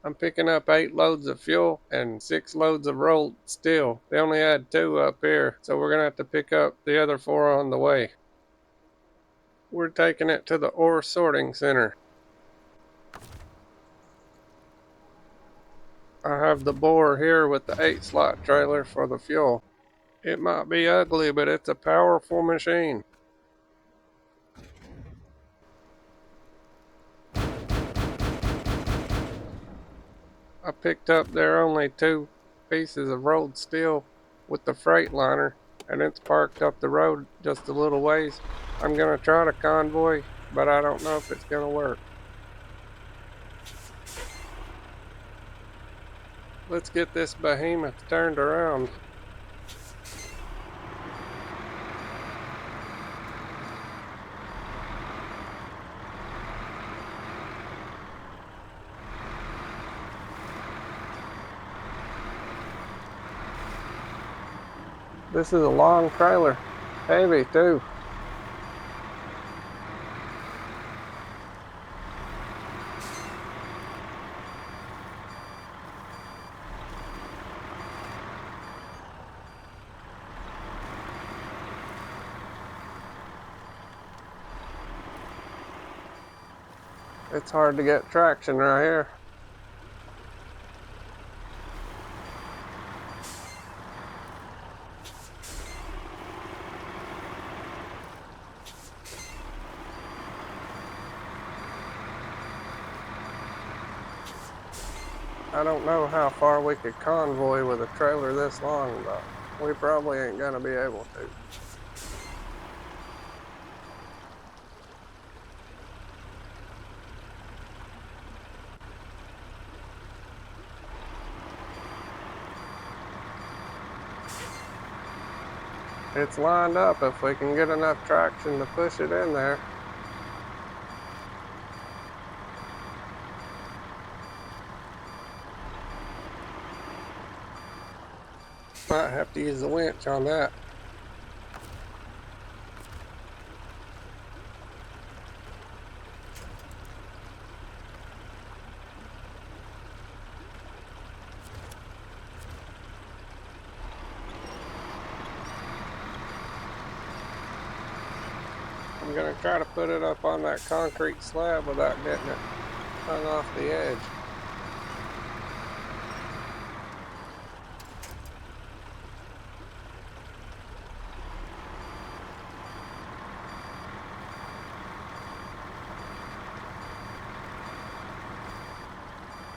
I'm picking up 8 loads of fuel and 6 loads of rolled steel. They only had 2 up here, so we're gonna have to pick up the other 4 on the way. We're taking it to the ore sorting center. I have the Boar here with the 8-slot trailer for the fuel. It might be ugly, but it's a powerful machine. I picked up their only 2 pieces of rolled steel with the Freightliner, and it's parked up the road just a little ways. I'm gonna try to convoy, but I don't know if it's gonna work. Let's get this behemoth turned around. This is a long trailer, heavy too. It's hard to get traction right here. I don't know how far we could convoy with a trailer this long, but we probably ain't gonna be able to. It's lined up if we can get enough traction to push it in there. Might have to use the winch on that. I'm gonna try to put it up on that concrete slab without getting it hung off the edge.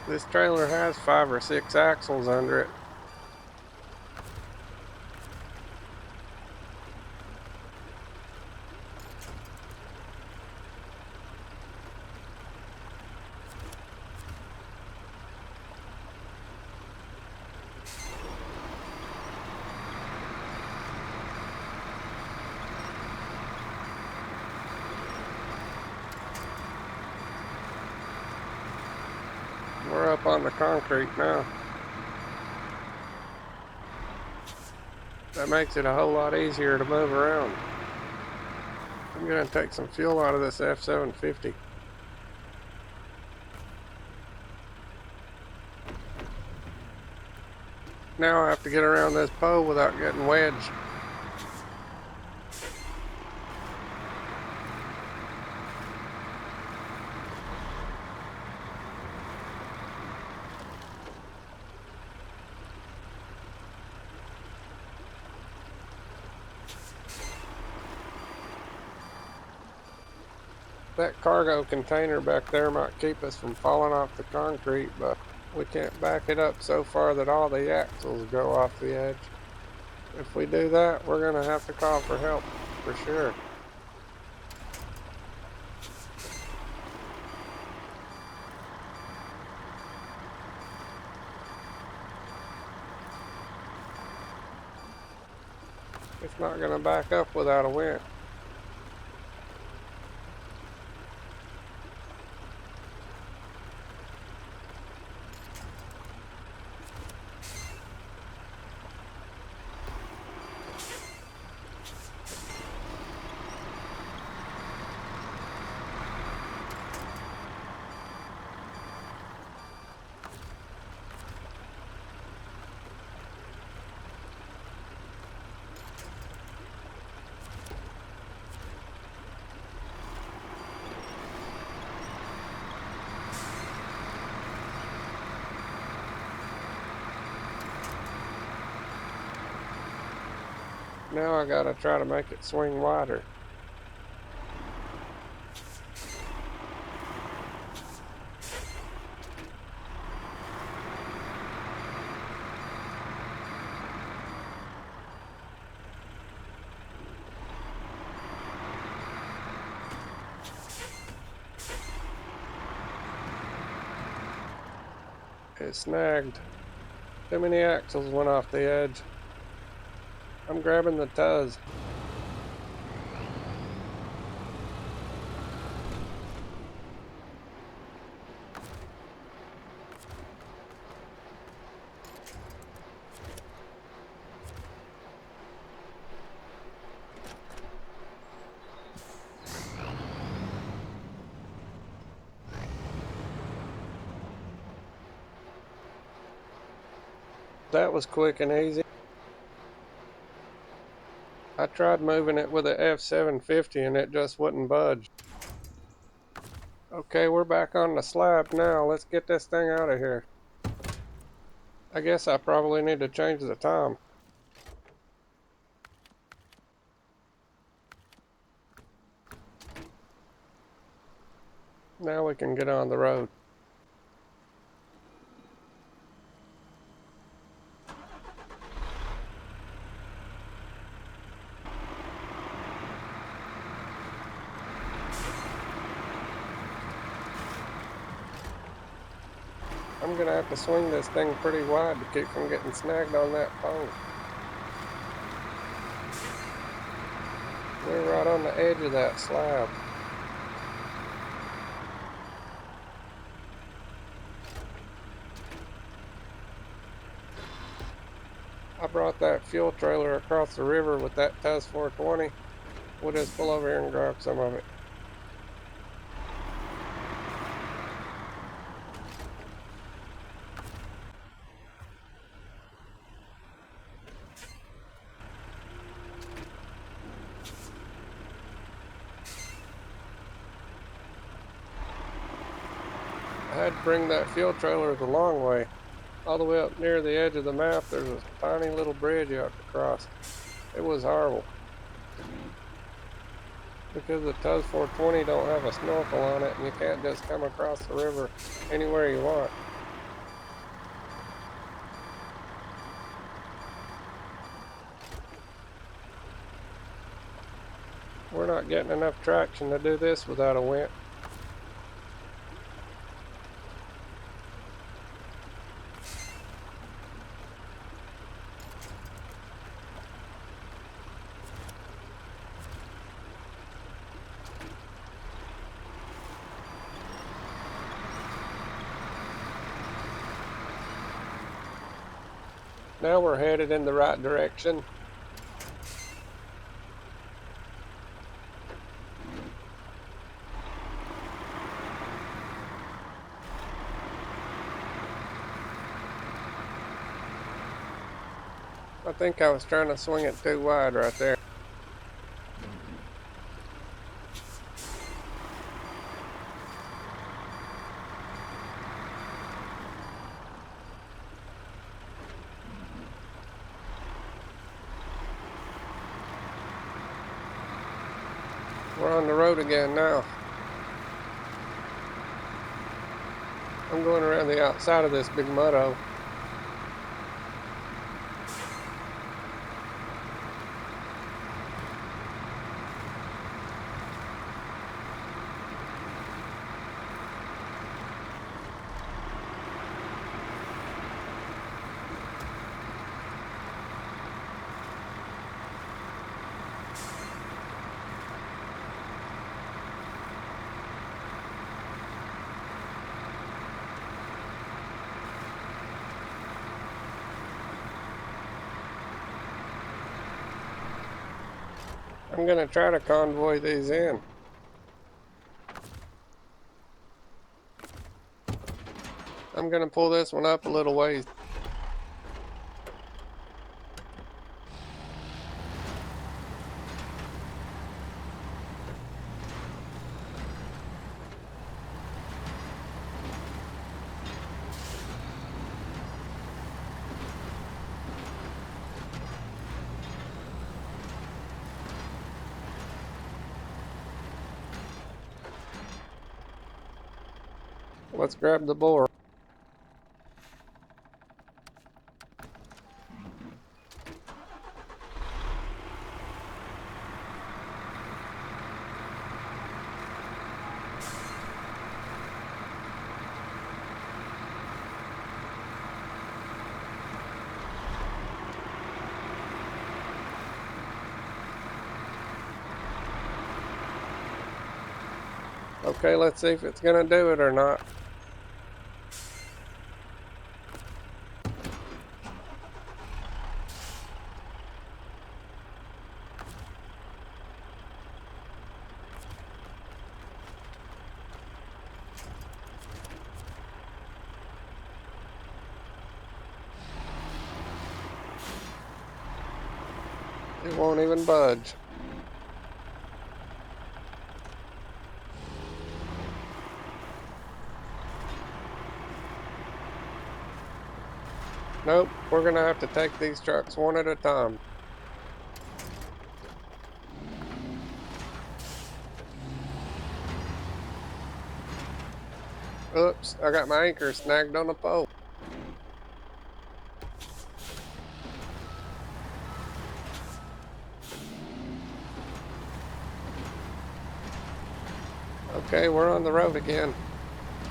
This trailer has 5 or 6 axles under it. We're up on the concrete now. That makes it a whole lot easier to move around. I'm gonna take some fuel out of this F-750. Now I have to get around this pole without getting wedged. That cargo container back there might keep us from falling off the concrete, but we can't back it up so far that all the axles go off the edge. If we do that, we're gonna have to call for help, for sure. It's not gonna back up without a winch. Now I gotta try to make it swing wider. It snagged. Too many axles went off the edge. I'm grabbing the tuz. That was quick and easy. I tried moving it with a F750 and it just wouldn't budge. Okay, we're back on the slab now. Let's get this thing out of here. I guess I probably need to change the time. Now we can get on the road. I'm gonna have to swing this thing pretty wide to keep from getting snagged on that pole. We're right on the edge of that slab. I brought that fuel trailer across the river with that Tuz 420. We'll just pull over here and grab some of it. I had to bring that fuel trailer the long way. All the way up near the edge of the map, there's a tiny little bridge you have to cross. It was horrible. Because the Tuz 420 don't have a snorkel on it, and you can't just come across the river anywhere you want. We're not getting enough traction to do this without a winch. Now we're headed in the right direction. I think I was trying to swing it too wide right there. We're on the road again now. I'm going around the outside of this big mudhole. I'm going to try to convoy these in. I'm going to pull this one up a little ways. Let's grab the boar. Okay, let's see if it's gonna do it or not. It won't even budge. Nope, we're gonna have to take these trucks one at a time. Oops, I got my anchor snagged on a pole. Okay, we're on the road again.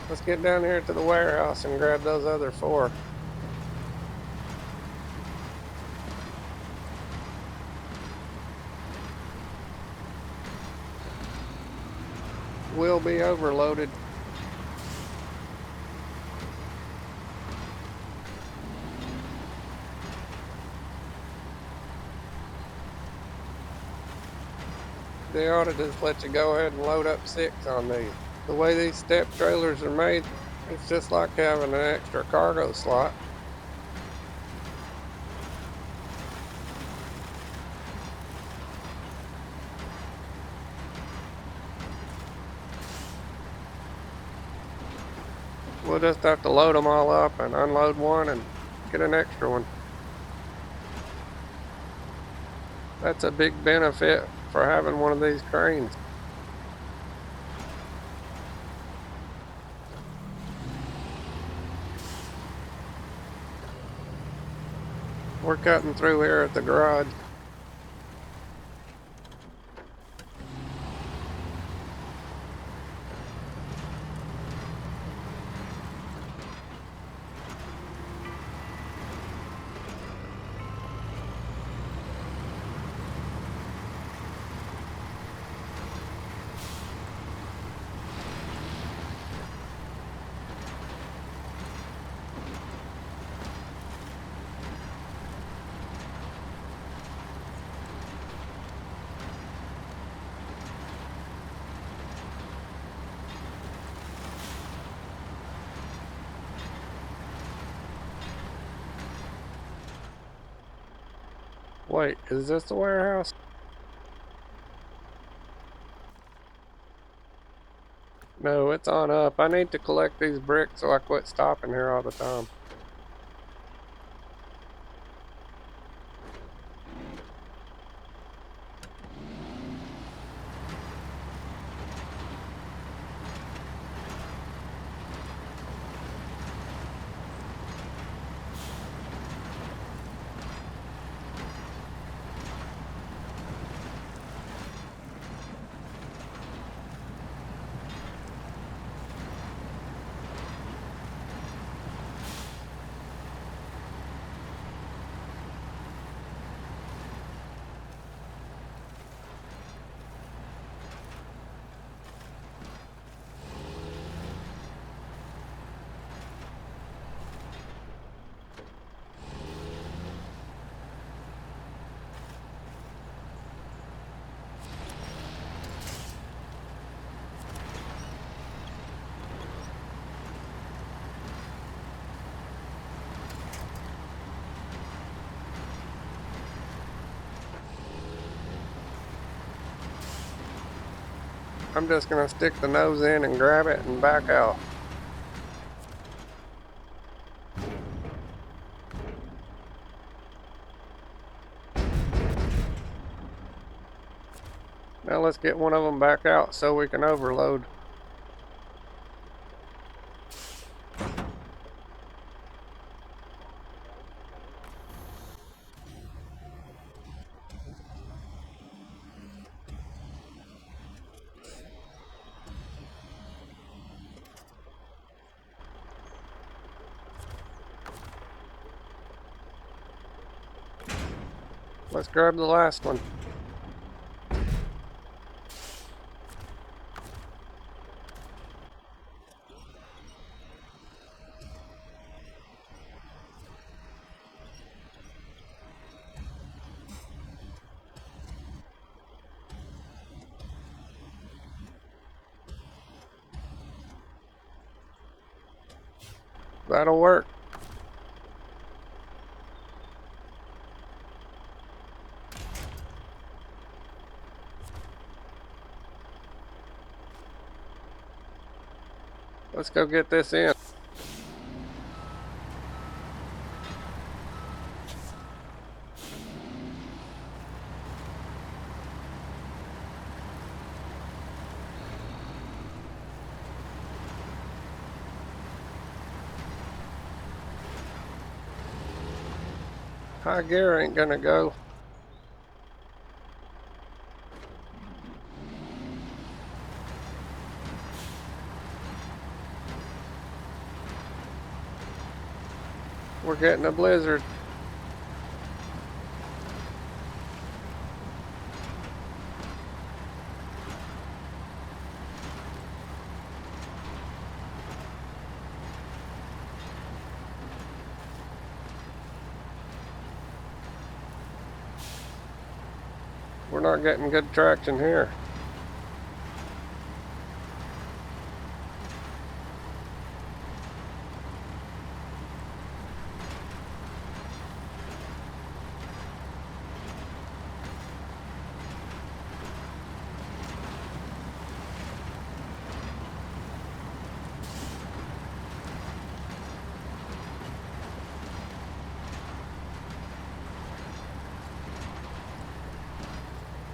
Let's get down here to the warehouse and grab those other 4. We'll be overloaded. They ought to just let you go ahead and load up 6 on these. The way these step trailers are made, it's just like having an extra cargo slot. We'll just have to load them all up and unload one and get an extra one. That's a big benefit for having one of these cranes. We're cutting through here at the garage. Wait, is this the warehouse? No, it's on up. I need to collect these bricks so I quit stopping here all the time. I'm just gonna stick the nose in and grab it and back out. Now let's get one of them back out so we can overload. Let's grab the last one. That'll work. Let's go get this in. High gear ain't gonna go. We're getting a blizzard. We're not getting good traction here.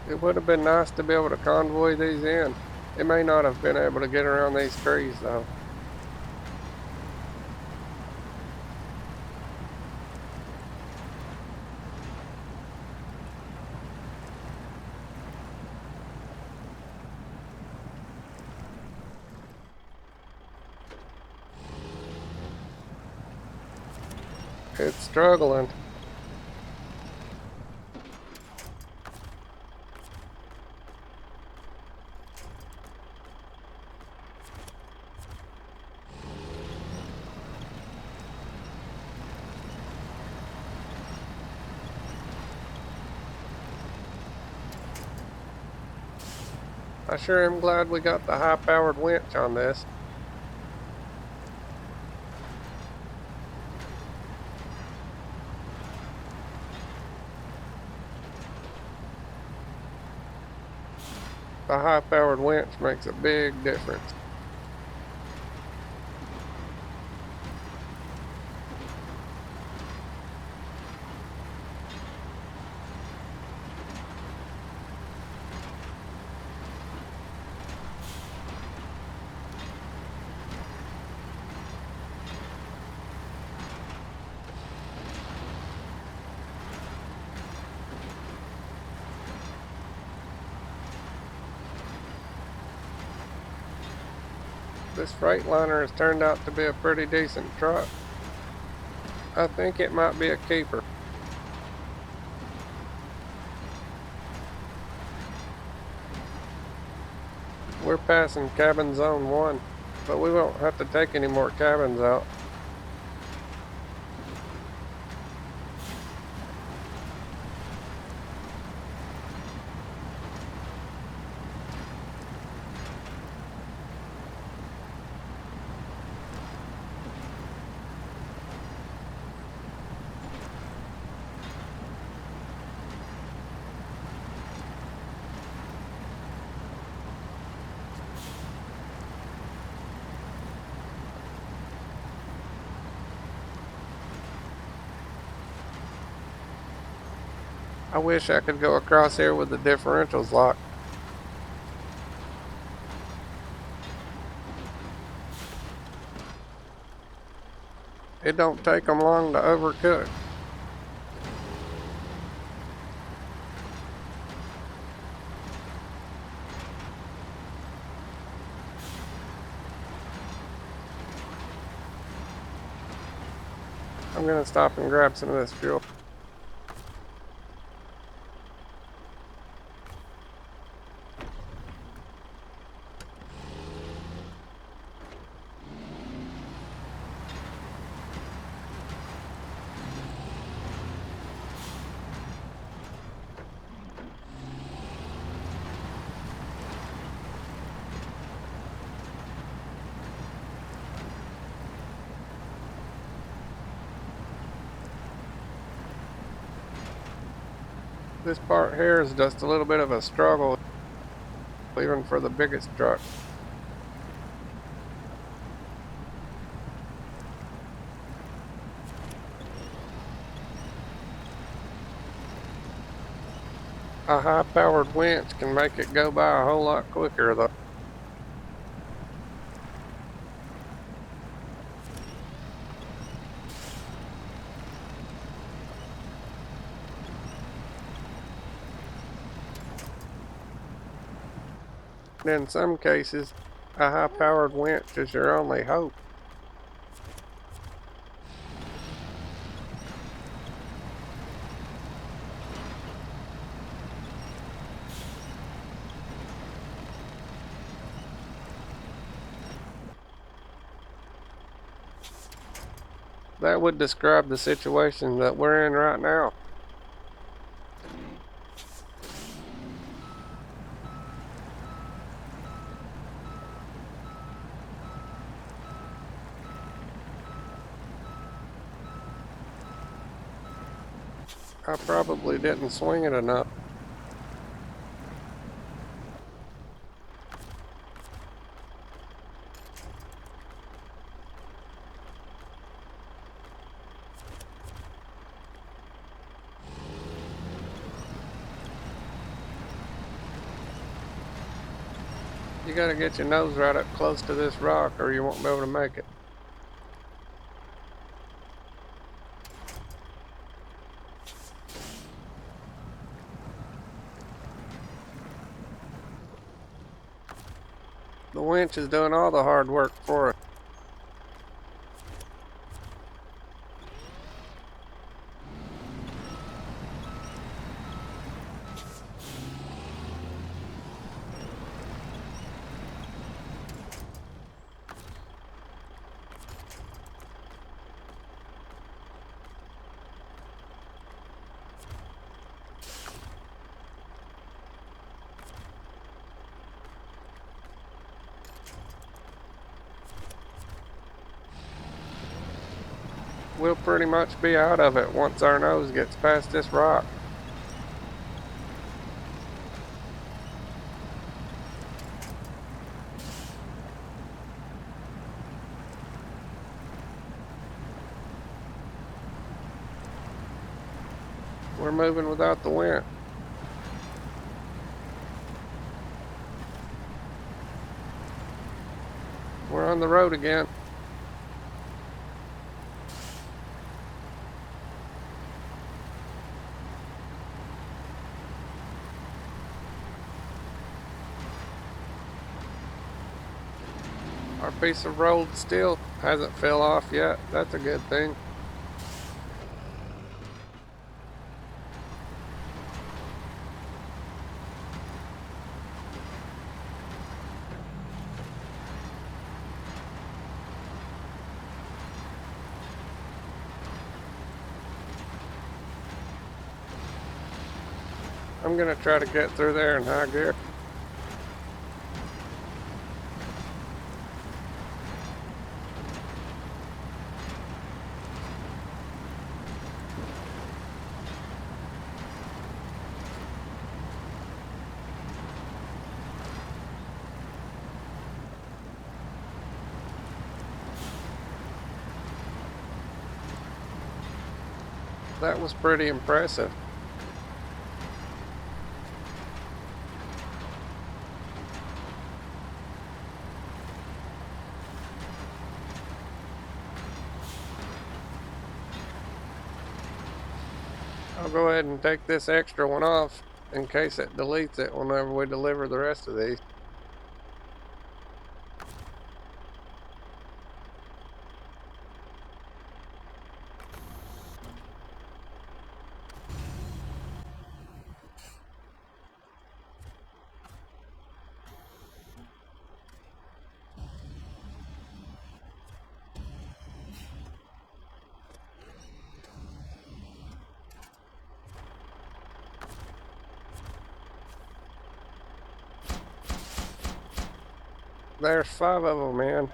It would have been nice to be able to convoy these in. It may not have been able to get around these trees though. It's struggling. I sure am glad we got the high-powered winch on this. The high-powered winch makes a big difference. This Freightliner has turned out to be a pretty decent truck. I think it might be a keeper. We're passing cabin zone 1, but we won't have to take any more cabins out. I wish I could go across here with the differentials locked. It don't take them long to overcook. I'm gonna stop and grab some of this fuel. This part here is just a little bit of a struggle, even for the biggest truck. A high-powered winch can make it go by a whole lot quicker, though. In some cases, a high-powered winch is your only hope. That would describe the situation that we're in right now. I probably didn't swing it enough. You gotta get your nose right up close to this rock or you won't be able to make it. The winch is doing all the hard work for us. We'll pretty much be out of it once our nose gets past this rock. We're moving without the wind. We're on the road again. Our piece of rolled steel hasn't fell off yet. That's a good thing. I'm gonna try to get through there in high gear. That was pretty impressive. I'll go ahead and take this extra one off in case it deletes it whenever we deliver the rest of these. There's 5 of them, man.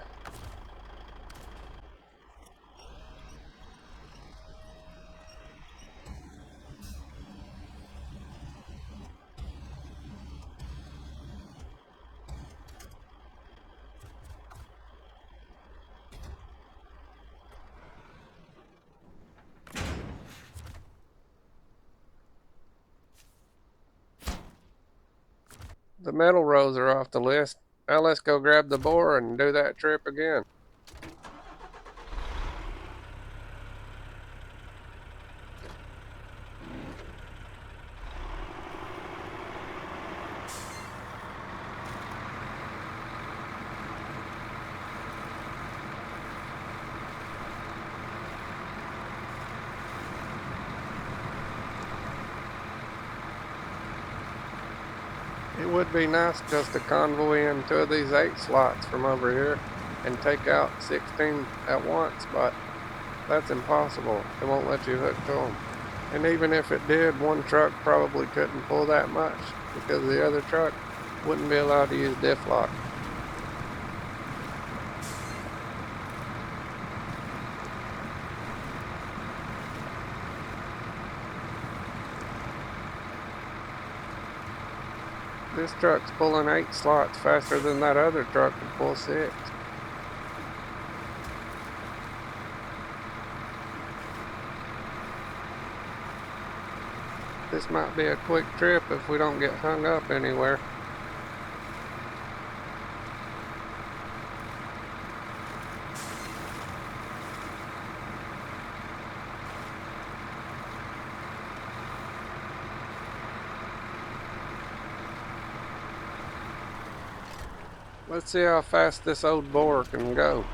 The metal rows are off the list. Now let's go grab the boar and do that trip again. It would be nice just to convoy in 2 of these 8 slots from over here and take out 16 at once, but that's impossible. It won't let you hook to them. And even if it did, one truck probably couldn't pull that much because the other truck wouldn't be allowed to use diff lock. This truck's pulling 8 slots faster than that other truck can pull 6. This might be a quick trip if we don't get hung up anywhere. Let's see how fast this old boar can go.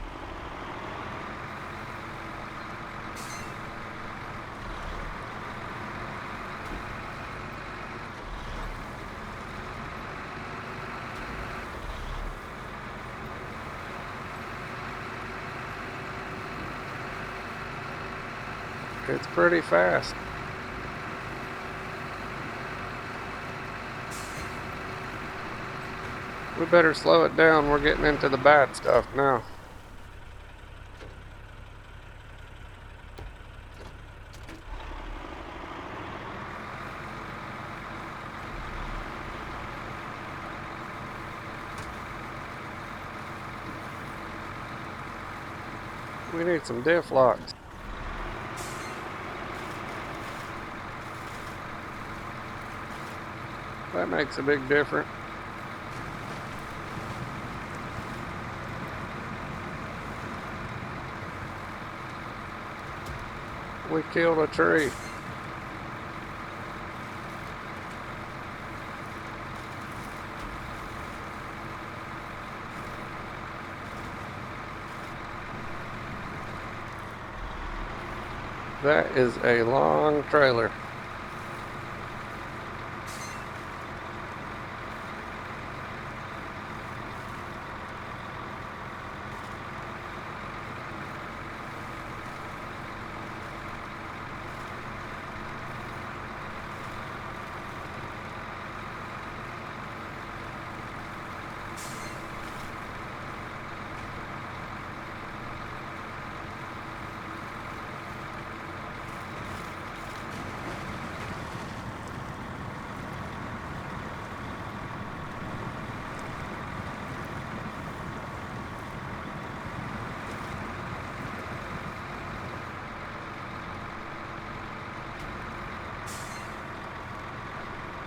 It's pretty fast. We better slow it down. We're getting into the bad stuff now. We need some diff locks. That makes a big difference. We killed a tree. That is a long trailer.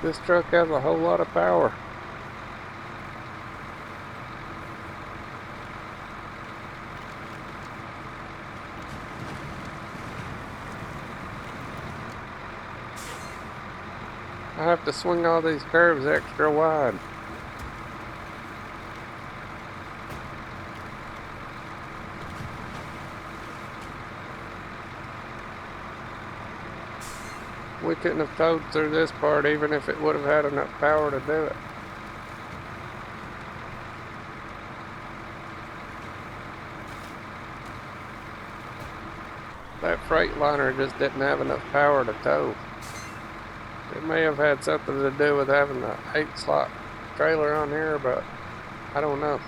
This truck has a whole lot of power. I have to swing all these curves extra wide. We couldn't have towed through this part even if it would have had enough power to do it. That Freightliner just didn't have enough power to tow. It may have had something to do with having the 8-slot trailer on here, but I don't know.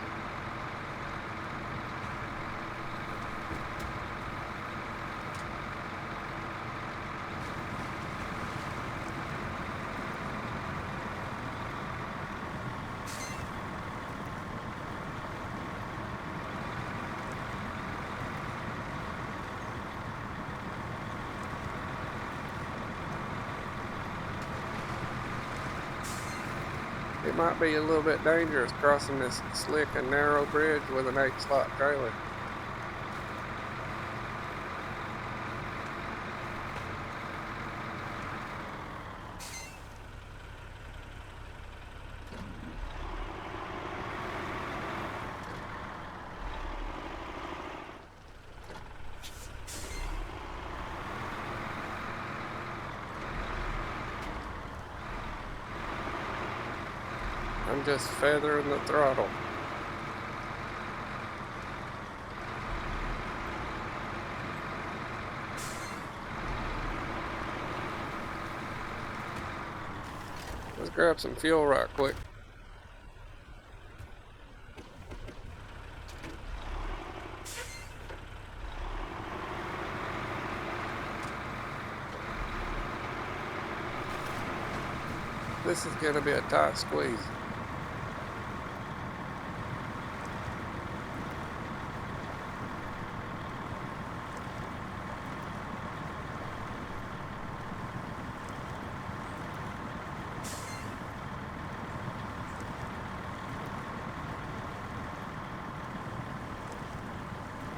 It might be a little bit dangerous crossing this slick and narrow bridge with an 8-slot trailer. I'm just feathering the throttle. Let's grab some fuel right quick. This is going to be a tight squeeze.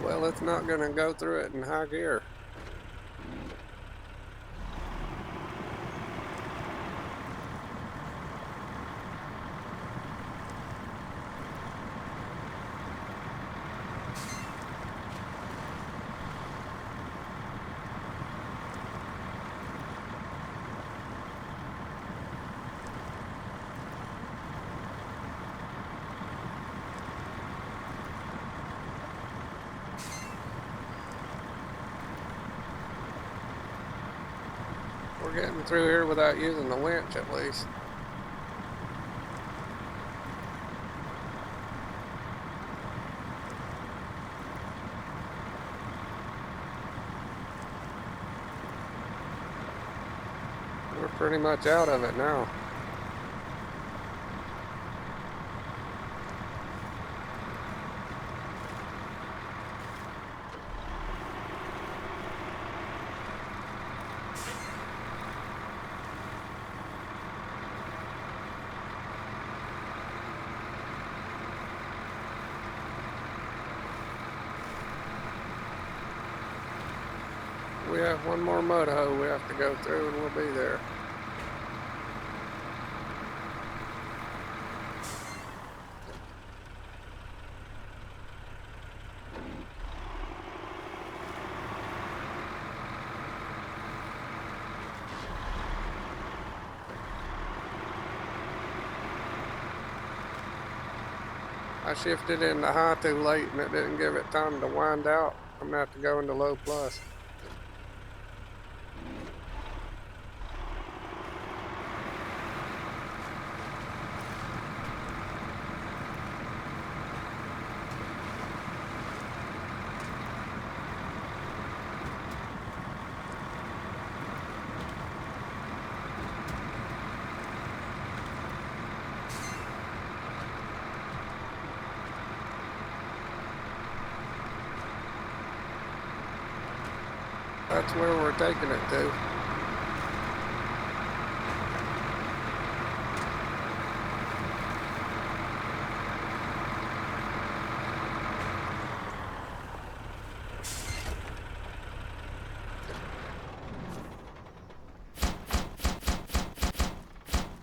Well, it's not going to go through it in high gear. We're getting through here without using the winch at least. We're pretty much out of it now. We have one more mud hole we have to go through and we'll be there. I shifted into high too late and it didn't give it time to wind out. I'm going to have to go into low plus. That's where we're taking it to.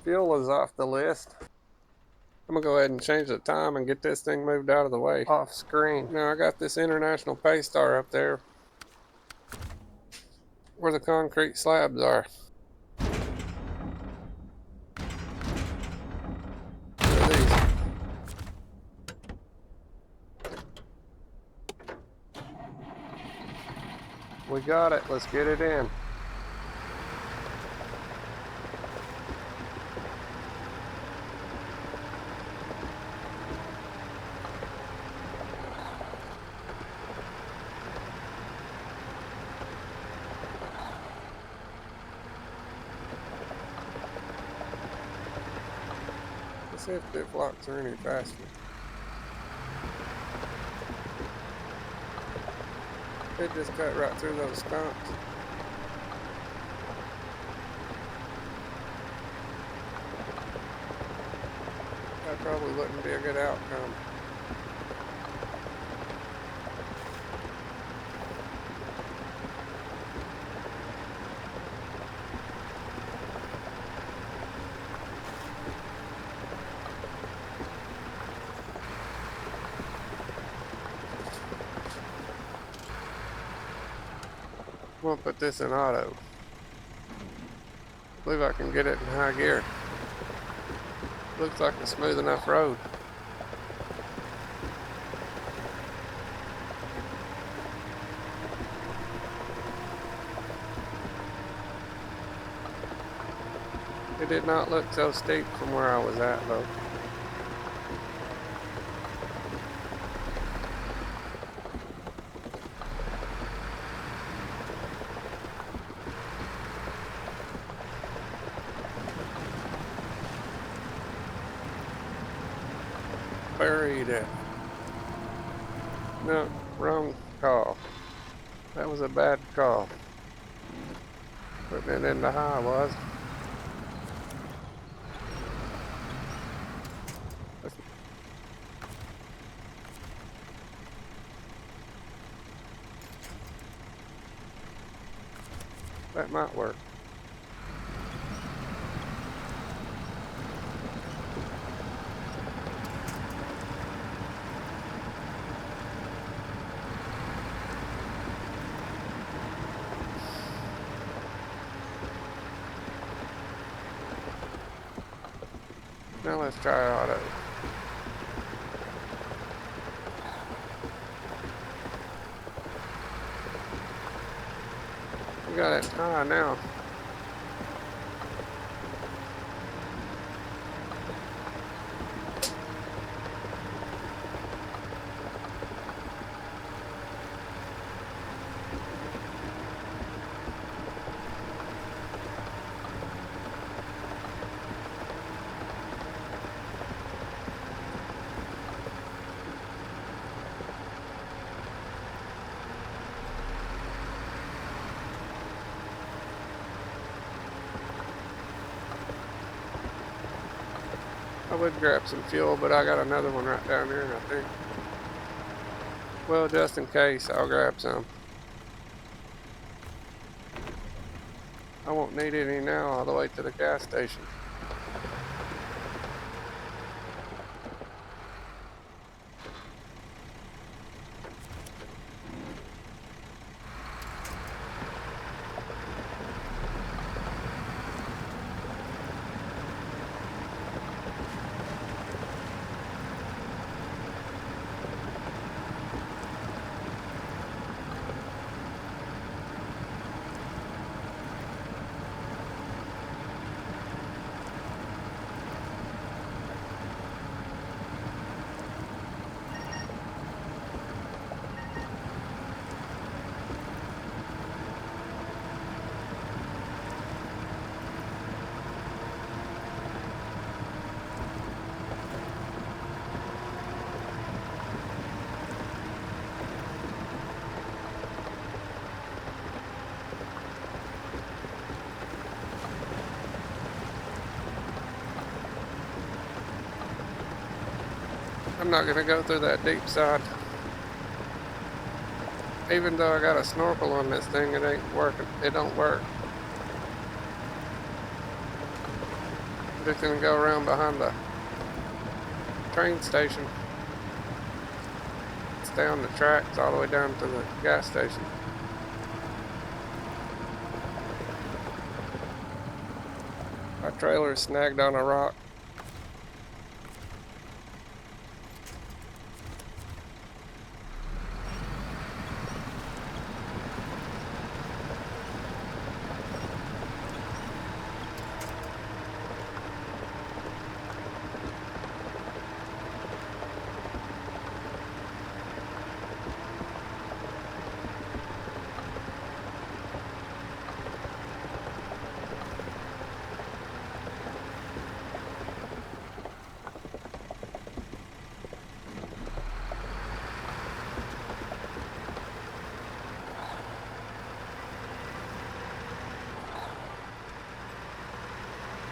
Fuel is off the list. I'm gonna go ahead and change the time and get this thing moved out of the way off screen. Now I got this international Paystar up there where the concrete slabs are. These. We got it. Let's get it in. Let's see if diff locks are any faster. It just cut right through those stumps. Probably wouldn't be a good outcome. I'm gonna put this in auto. I believe I can get it in high gear. Looks like a smooth enough road. It did not look so steep from where I was at though. Buried it. No, wrong call. That was a bad call. Putting it in the high was. That might work. Now let's try auto. We got it high now. I would grab some fuel, but I got another one right down here, I think. Well, just in case, I'll grab some. I won't need any now all the way to the gas station. I'm not gonna go through that deep side. Even though I got a snorkel on this thing, it ain't working. It don't work. I'm just gonna go around behind the train station. Stay on the tracks all the way down to the gas station. Our trailer is snagged on a rock.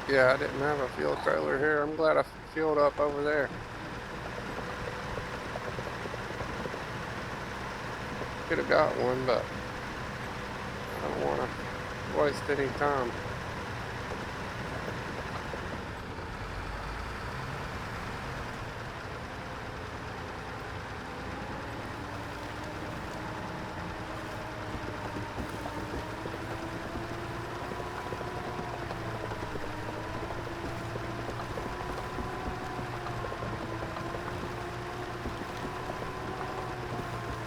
Yeah, I didn't have a fuel trailer here. I'm glad I fueled up over there. Could have got one, but I don't want to waste any time.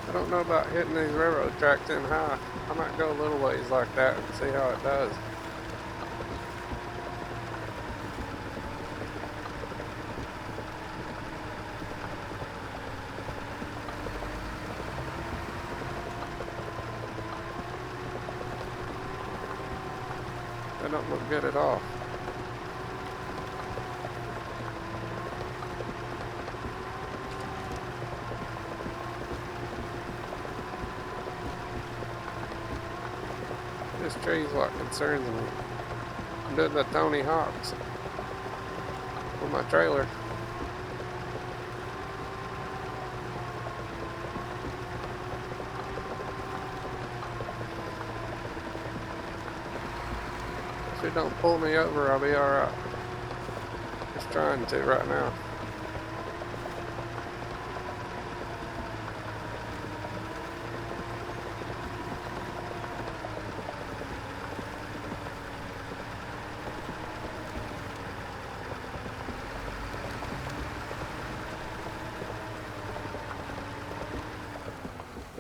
I don't know about hitting these railroad tracks in high. I might go a little ways like that and see how it does. That don't look good at all. This tree's what concerns me. I'm doing the Tony Hawks with my trailer. If it don't pull me over, I'll be alright. Just trying to right now.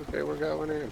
Okay, we're going in.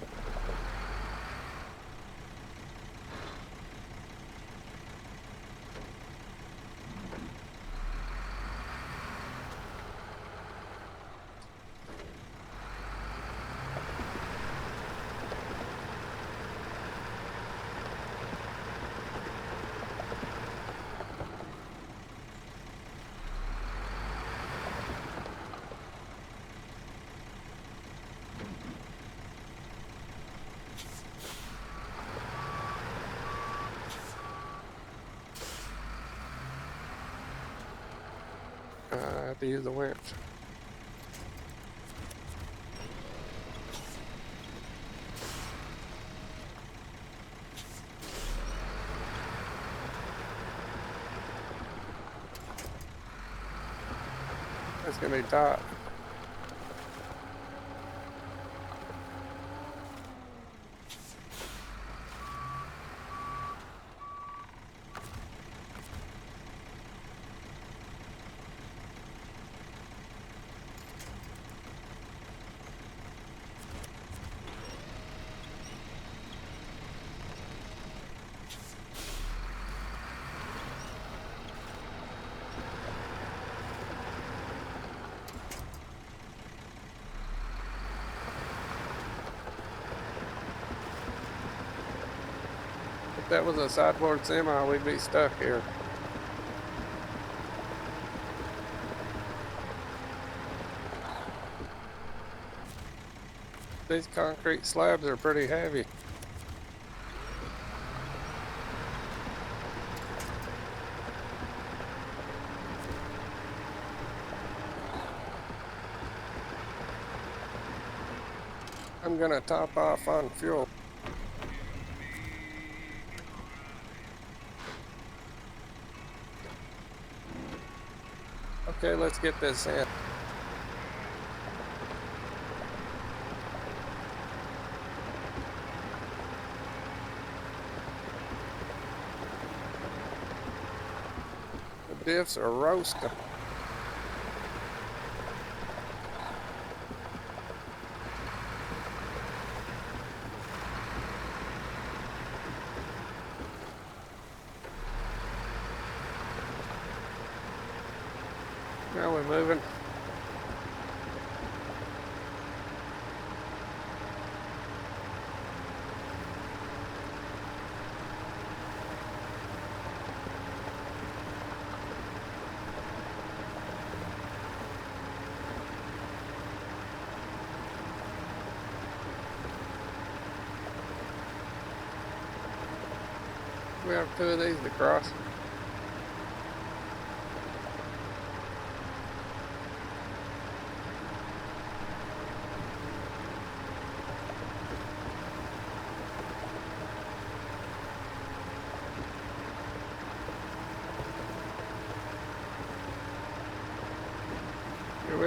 I have to use the winch. It's gonna be tight. If that was a sideboard semi, we'd be stuck here. These concrete slabs are pretty heavy. I'm gonna top off on fuel. Okay, let's get this in. The diffs are roasting. Now we're moving. We have two of these to cross.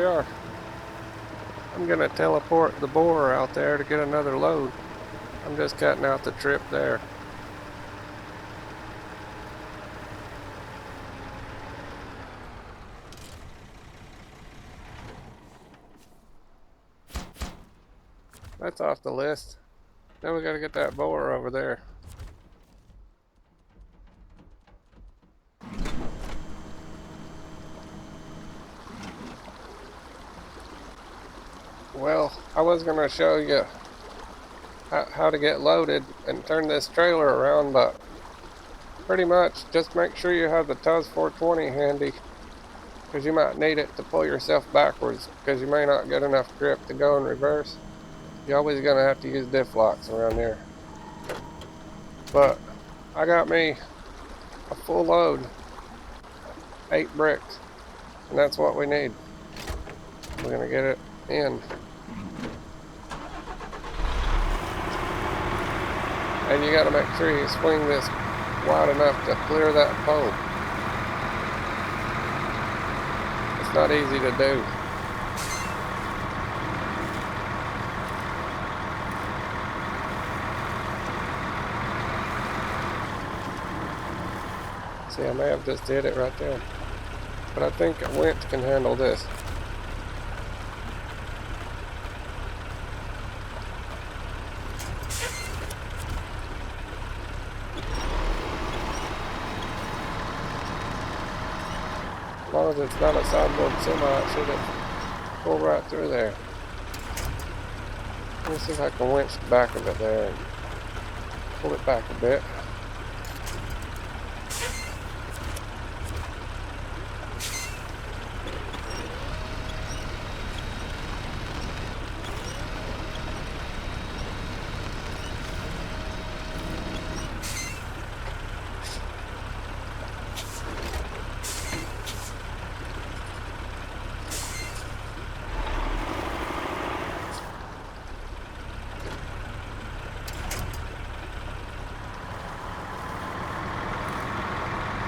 we are. I'm gonna teleport the Boar out there to get another load. I'm just cutting out the trip there. That's off the list. Now we gotta get that Boar over there. Well, I was gonna show you how to get loaded and turn this trailer around, but pretty much just make sure you have the TUS 420 handy, because you might need it to pull yourself backwards, because you may not get enough grip to go in reverse. You're always gonna have to use diff locks around here. But I got me a full load, 8 bricks, and that's what we need. We're gonna get it in. And you gotta make sure you swing this wide enough to clear that pole. It's not easy to do. See, I may have just hit it right there. But I think a winch can handle this. As long as it's not a sideboard semi, it should have pulled right through there. Let me see if I can winch the back of it there and pull it back a bit.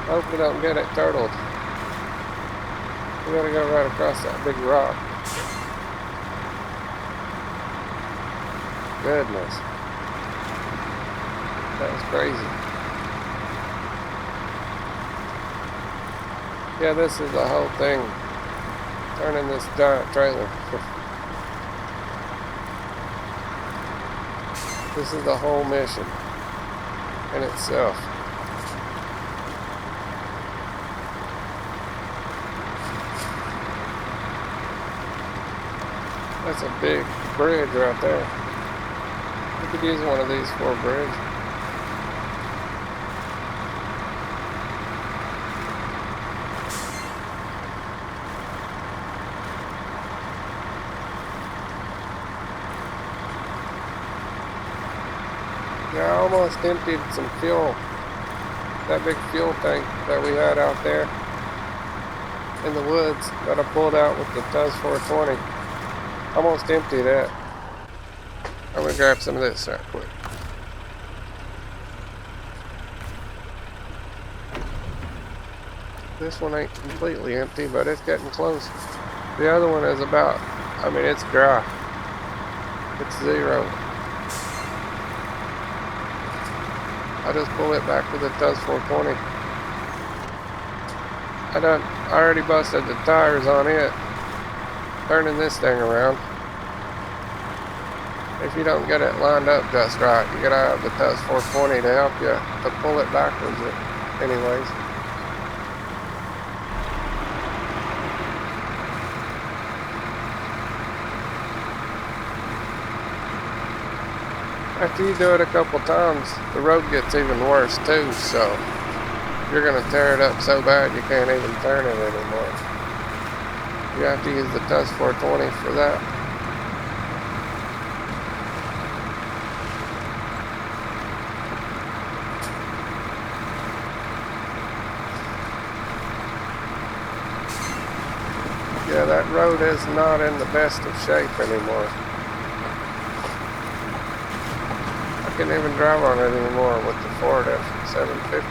Hope we don't get it turtled. We gotta go right across that big rock. Goodness. That was crazy. Yeah, this is the whole thing. Turning this giant trailer. This is the whole mission in itself. That's a big bridge right there. We could use one of these for a bridge. Yeah, I almost emptied some fuel. That big fuel tank that we had out there in the woods that I pulled out with the TUS 420. Almost empty that. I'm gonna grab some of this right quick. This one ain't completely empty, but it's getting close. The other one is about, I mean, it's dry. It's zero. I just pull it back with the TUS 420. I already busted the tires on it, turning this thing around. If you don't get it lined up just right, you gotta have the TUS 420 to help you to pull it backwards anyways. After you do it a couple times, the road gets even worse too, so you're gonna tear it up so bad you can't even turn it anymore. You have to use the TUS 420 for that. Yeah, that road is not in the best of shape anymore. I can't even drive on it anymore with the Ford F750.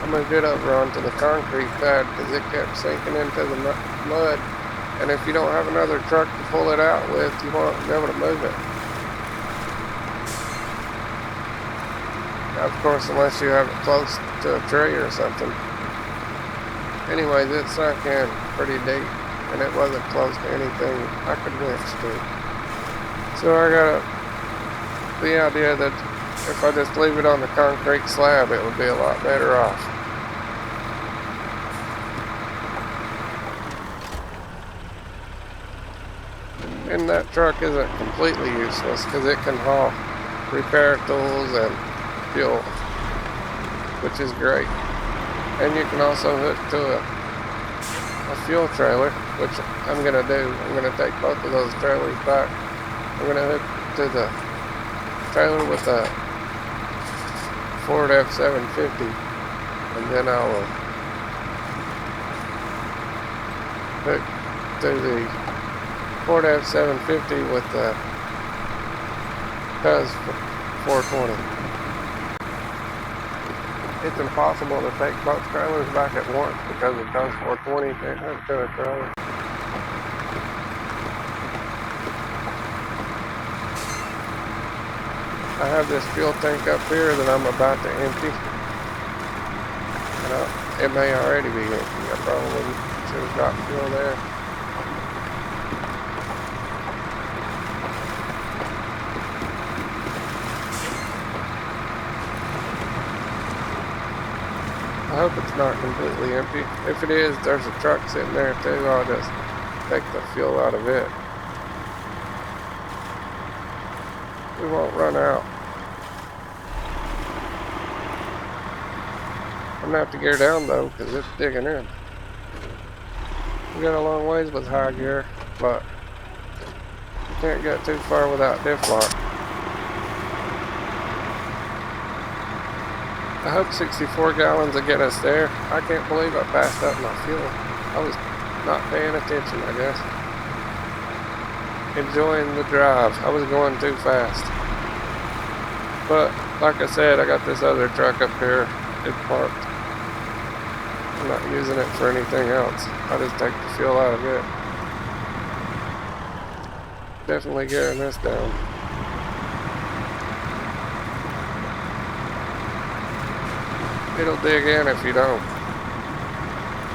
I moved it over onto the concrete pad because it kept sinking into the mud And if you don't have another truck to pull it out with, you won't be able to move it. Of course, unless you have it close to a tree or something. Anyways, it sunk in pretty deep, and it wasn't close to anything I could winch to. So I got the idea that if I just leave it on the concrete slab, it would be a lot better off. And that truck isn't completely useless because it can haul repair tools and fuel, which is great. And you can also hook to a fuel trailer, which I'm going to do. I'm going to take both of those trailers back. I'm going to hook to the trailer with a Ford F-750, and then I will hook to the Ford F-750 with the Cuz 420. It's impossible to take both trailers back at once because the Cuz 420 can't hook to a trailer. I have this fuel tank up here that I'm about to empty. And it may already be empty. I probably should have got fuel there. I hope it's not completely empty. If it is, there's a truck sitting there too. I'll just take the fuel out of it. We won't run out. I'm gonna have to gear down though, because it's digging in. We got a long ways with high gear, but you can't get too far without diff lock. I hope 64 gallons will get us there. I can't believe I passed up my fuel. I was not paying attention, I guess. Enjoying the drive. I was going too fast. But, like I said, I got this other truck up here. It's parked. I'm not using it for anything else. I just take the fuel out of it. Definitely gearing this down. It'll dig in if you don't.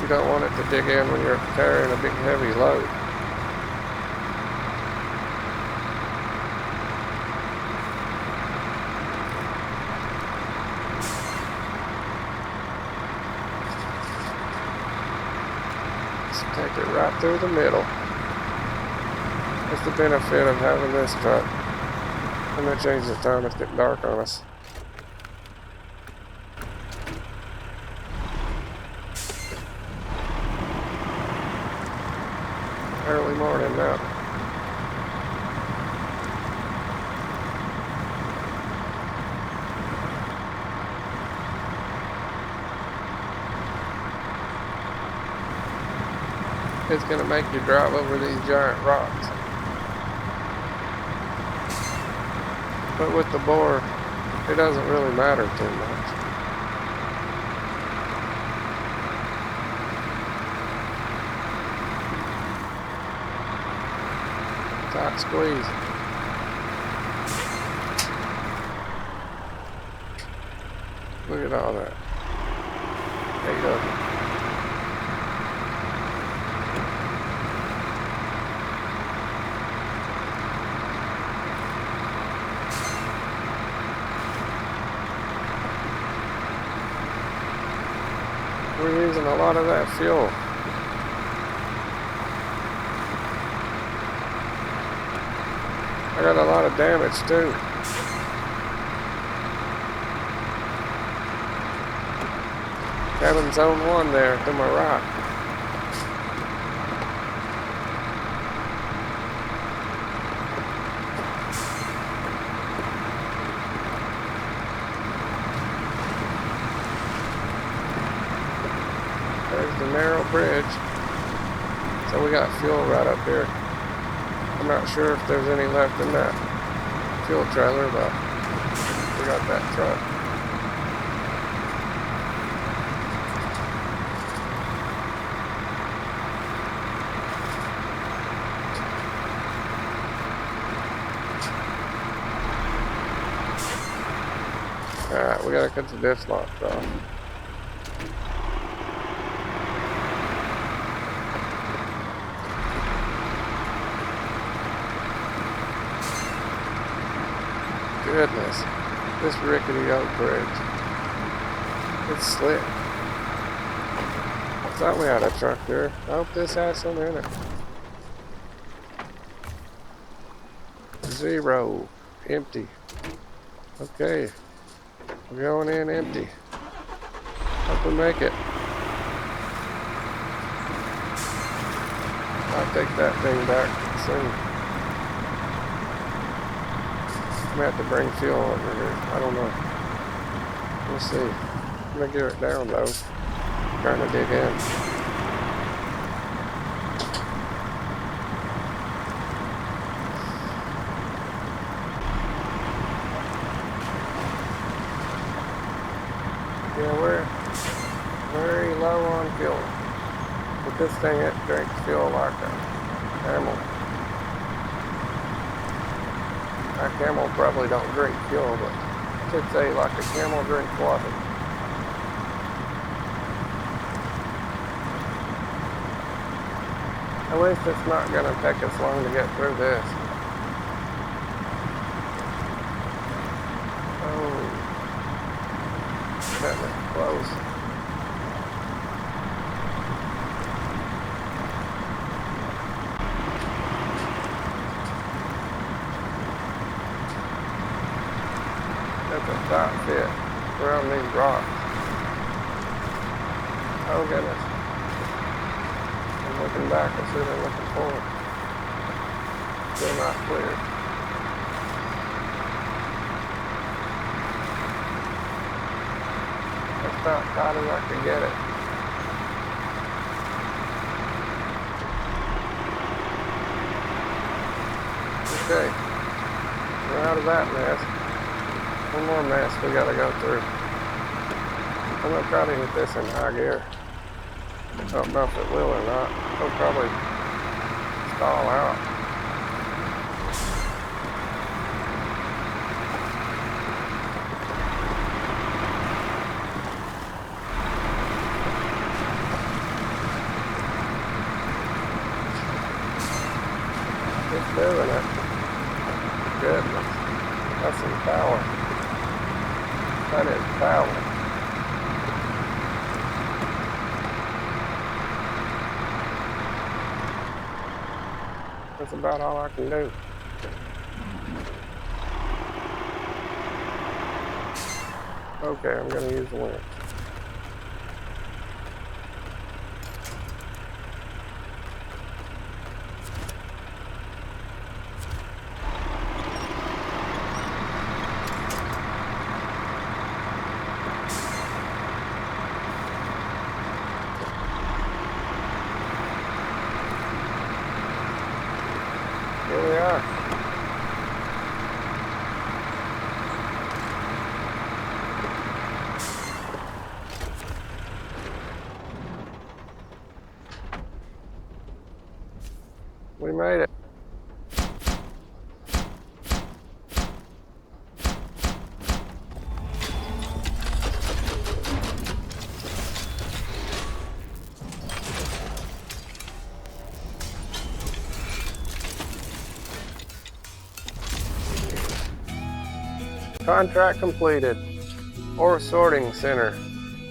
You don't want it to dig in when you're carrying a big heavy load. Just take it right through the middle. That's the benefit of having this truck. I'm going to change the time, it's getting dark on us. Early morning now. It's going to make you drive over these giant rocks. But with the Boar, it doesn't really matter too much. Tight squeeze. Look at all that. 8 of them. We're using a lot of that fuel. I got a lot of damage too. Cabin zone 1 there to my right. There's the narrow bridge. So we got fuel right up here. I'm not sure if there's any left in that fuel trailer, but we got that truck. We gotta cut the disc locks off. Goodness, this rickety oak bridge. It's slick. I thought we had a truck there. I hope this has some in it. 0. Empty. Okay. We're going in empty. Hope we make it. I'll take that thing back soon. I'm gonna have to bring fuel over here. I don't know. We'll see. I'm gonna get it down though. Trying to dig in. Yeah, we're very low on fuel. But this thing, it drinks fuel like a camel. Our camel probably don't drink fuel, but I should say like a camel drinks water. At least it's not going to take us long to get through this. Oh, that was close. That's a tight fit around these rocks. Oh goodness. I'm looking back instead of looking forward. Still not clear. That's about tight as I can get it. Okay. We're out of that mess. One more mess we gotta go through. I'm gonna try to hit this in high gear. I don't know if it will or not. It'll probably stall out. It's doing it. Goodness. That's some power. That is power. That's about all I can do. Okay, I'm going to use the winch. Here we are. We made it. Contract completed. Ore sorting center.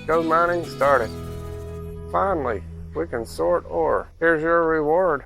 Gold mining started. Finally, we can sort ore. Here's your reward.